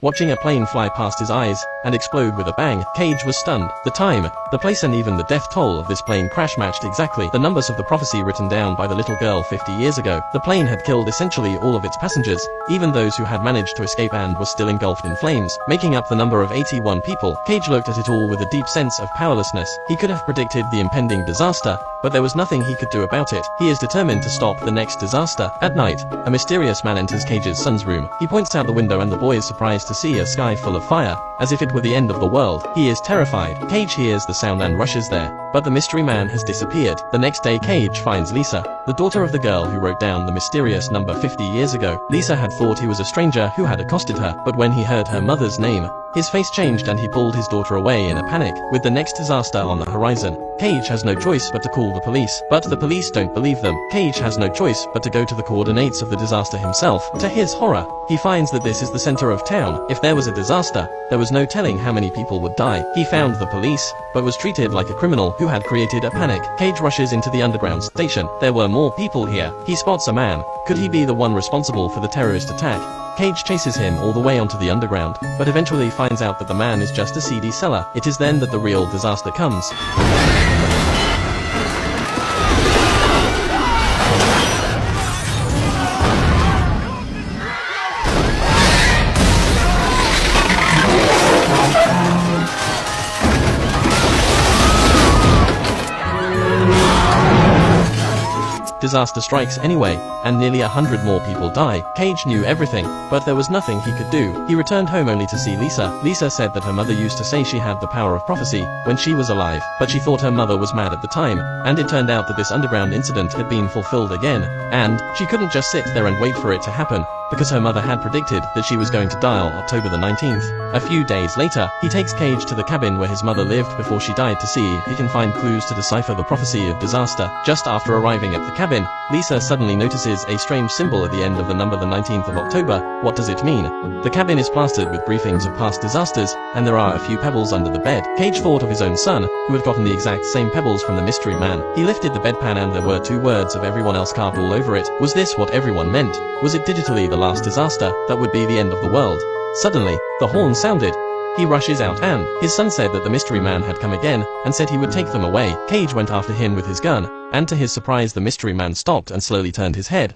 watching a plane fly past his eyes and explode with a bang. Cage was stunned. The time, the place and even the death toll of this plane crash matched exactly the numbers of the prophecy written down by the little girl 50 years ago. The plane had killed essentially all of its passengers, even those who had managed to escape and were still engulfed in flames, making up the number of 81 people. Cage looked at it all with a deep sense of powerlessness. He could have predicted the impending disaster, but there was nothing he could do about it. He is determined to stop the next disaster. At night, a mysterious man enters Cage's son's room. He points out the window and the boy is surprised to see a sky full of fire, as if it were the end of the world. He is terrified. Cage hears the sound and rushes there, but the mystery man has disappeared. The next day, Cage finds Lisa, the daughter of the girl who wrote down the mysterious number 50 years ago. Lisa had thought he was a stranger who had accosted her, but when he heard her mother's name, his face changed and he pulled his daughter away in a panic. With the next disaster on the horizon, Cage has no choice but to call the police. But the police don't believe them. Cage has no choice but to go to the coordinates of the disaster himself. To his horror, he finds that this is the center of town. If there was a disaster, there was no telling how many people would die. He found the police, but was treated like a criminal who had created a panic. Cage rushes into the underground station. There were more people here. He spots a man. Could he be the one responsible for the terrorist attack? Cage chases him all the way onto the underground, but eventually finds out that the man is just a CD seller. It is then that the real disaster comes. Disaster strikes anyway, and nearly 100 more people die. Cage knew everything, but there was nothing he could do. He returned home only to see Lisa. Lisa said that her mother used to say she had the power of prophecy when she was alive, but she thought her mother was mad at the time, and it turned out that this underground incident had been fulfilled again, and she couldn't just sit there and wait for it to happen, because her mother had predicted that she was going to die on October the 19th. A few days later, he takes Cage to the cabin where his mother lived before she died to see if he can find clues to decipher the prophecy of disaster. Just after arriving at the cabin, Lisa suddenly notices a strange symbol at the end of the number the 19th of October. What does it mean? The cabin is plastered with briefings of past disasters, and there are a few pebbles under the bed. Cage thought of his own son, who had gotten the exact same pebbles from the mystery man. He lifted the bedpan and there were 2 words of everyone else carved all over it. Was this what everyone meant? Was it digitally the last disaster that would be the end of the world? Suddenly, the horn sounded. He rushes out and his son said that the mystery man had come again and said he would take them away. Cage went after him with his gun, and to his surprise the mystery man stopped and slowly turned his head.